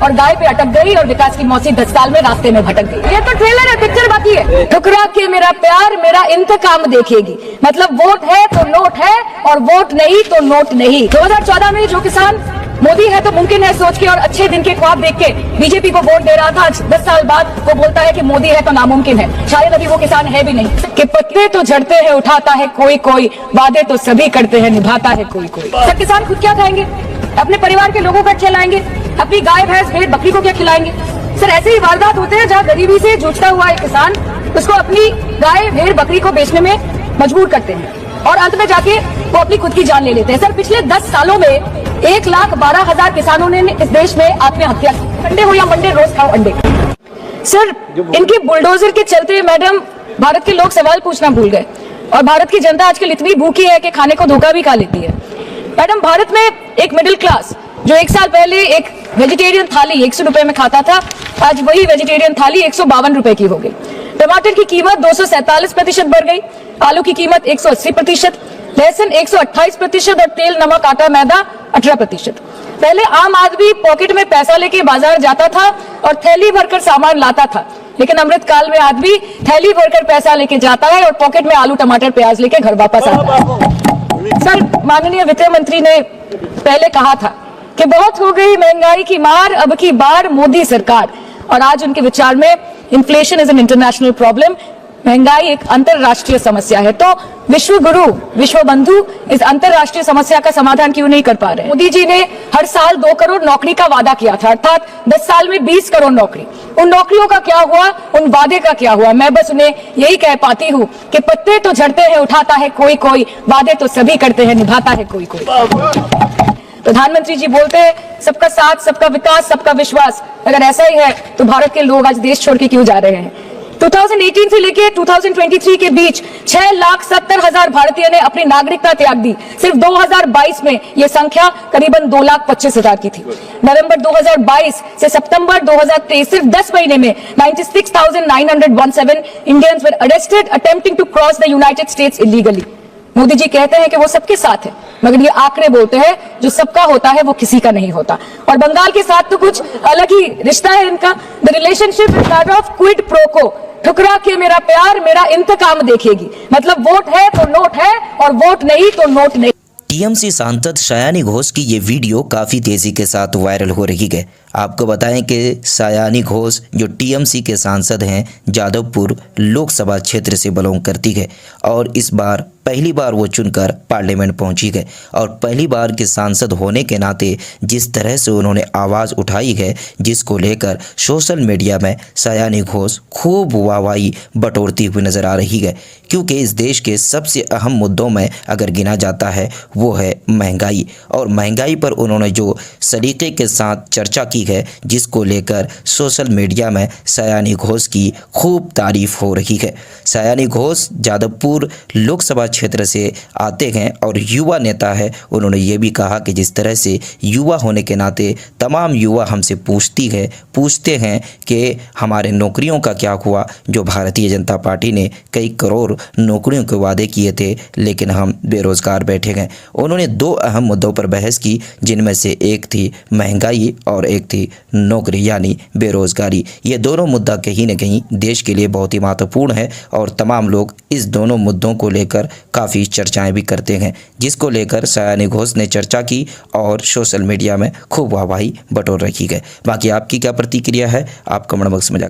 और गाय पे अटक गई और विकास की मौसी 10 साल में रास्ते में भटक गई। ये तो ट्रेलर है, पिक्चर बाकी है। ठुकरा के मेरा प्यार मेरा इंतकाम देखेगी, मतलब वोट है तो नोट है और वोट नहीं तो नोट नहीं। 2014 में जो किसान मोदी है तो मुमकिन है सोच के और अच्छे दिन के ख्वाब देख के बीजेपी को वोट दे रहा था, आज 10 साल बाद वो बोलता है कि मोदी है तो नामुमकिन है। शायद अभी वो किसान है भी नहीं। कि पत्ते तो झड़ते हैं उठाता है कोई कोई, वादे तो सभी करते हैं निभाता है कोई कोई। सर किसान खुद क्या खाएंगे, अपने परिवार के लोगों का खिलाएंगे, अपनी गाय भैंस भेड़ बकरी को क्या खिलाएंगे? सर ऐसे ही वारदात होते हैं जहाँ गरीबी से जूझता हुआ एक किसान उसको अपनी गाय भेड़ बकरी को बेचने में मजबूर करते हैं और अंत में जाके वो अपनी खुद की जान ले लेते हैं। सर पिछले 10 सालों में 1,12,000 किसानों ने इस देश में आत्महत्या की। अंडे हो या मंडे, रोज खाओ अंडे। सर इनके बुलडोजर के चलते मैडम भारत के लोग सवाल पूछना भूल गए और भारत की जनता आजकल इतनी भूखी है कि खाने को धोखा भी खा लेती है। मैडम भारत में एक मिडिल क्लास जो 1 साल पहले एक वेजिटेरियन थाली 100 रुपए में खाता था, आज वही वेजिटेरियन थाली 152 रुपए की हो गई। टमाटर की कीमत 247% बढ़ गई, आलू की कीमत 180%, लहसुन 128% और तेल नमक आटा मैदा 18%। पहले आम आदमी पॉकेट में पैसा लेके बाजार जाता था और थैली भरकर सामान लाता था, लेकिन अमृतकाल में आदमी थैली भरकर पैसा लेके जाता है और पॉकेट में आलू टमाटर प्याज लेके घर वापस आता है। सर माननीय वित्त मंत्री ने पहले कहा था कि बहुत हो गई महंगाई की मार, अब की बार मोदी सरकार, और आज उनके विचार में inflation is an international problem, महंगाई एक अंतरराष्ट्रीय समस्या है। तो विश्व गुरु विश्व बंधु इस अंतरराष्ट्रीय समस्या का समाधान क्यों नहीं कर पा रहे? मोदी जी ने हर साल 2 करोड़ नौकरी का वादा किया था, अर्थात 10 साल में 20 करोड़ नौकरी। उन नौकरियों का क्या हुआ, उन वादे का क्या हुआ? मैं बस उन्हें यही कह पाती हूँ कि पत्ते तो झड़ते हैं उठाता है कोई कोई, वादे तो सभी करते हैं निभाता है कोई कोई। प्रधानमंत्री जी बोलते हैं सबका साथ सबका विकास सबका विश्वास। अगर ऐसा ही है तो भारत के लोग आज देश छोड़ के क्यों जा रहे हैं? 2018 से लेके 2023 के बीच 6,70,000 भारतीय ने अपनी नागरिकता त्याग दी। सिर्फ 2022 में यह संख्या करीबन 2,25,000 की थी। नवंबर 2022 से सितंबर 2023 सिर्फ 10 महीने में 96,917 Indians were arrested attempting to cross the United States illegally. Modi ji कहते हैं कि वो सबके साथ है, मगर ये आंकड़े बोलते हैं जो सबका होता है वो किसी का नहीं होता। और बंगाल के साथ तो कुछ अलग ही रिश्ता है इनका। The relationship is that of quid pro को। ठुकरा के मेरा प्यार मेरा इंतकाम देखेगी, मतलब वोट है तो नोट है और वोट नहीं तो नोट नहीं। टीएमसी सांसद सायानी घोष की ये वीडियो काफ़ी तेज़ी के साथ वायरल हो रही है। आपको बताएं कि सायानी घोष जो टीएमसी के सांसद हैं, जादवपुर लोकसभा क्षेत्र से बिलोंग करती है और इस बार पहली बार वो चुनकर पार्लियामेंट पहुंची है और पहली बार के सांसद होने के नाते जिस तरह से उन्होंने आवाज़ उठाई है, जिसको लेकर सोशल मीडिया में सायानी घोष खूब वाहवाही बटोरती हुई नज़र आ रही है, क्योंकि इस देश के सबसे अहम मुद्दों में अगर गिना जाता है वो है महंगाई। और महंगाई पर उन्होंने जो सलीके के साथ चर्चा की है, जिसको लेकर सोशल मीडिया में सायानी घोष की खूब तारीफ हो रही है। सायानी घोष जादवपुर लोकसभा क्षेत्र से आते हैं और युवा नेता है। उन्होंने ये भी कहा कि जिस तरह से युवा होने के नाते तमाम युवा हमसे पूछते हैं कि हमारे नौकरियों का क्या हुआ, जो भारतीय जनता पार्टी ने कई करोड़ नौकरियों के वादे किए थे लेकिन हम बेरोज़गार बैठे गए। उन्होंने 2 अहम मुद्दों पर बहस की, जिनमें से एक थी महंगाई और एक थी नौकरी यानी बेरोज़गारी। ये दोनों मुद्दा कहीं न कहीं देश के लिए बहुत ही महत्वपूर्ण है और तमाम लोग इस दोनों मुद्दों को लेकर काफ़ी चर्चाएं भी करते हैं, जिसको लेकर सायानी घोष ने चर्चा की और सोशल मीडिया में खूब वाहवाही बटोर रखी है। बाकी आपकी क्या प्रतिक्रिया है, आप कमेंट बॉक्स में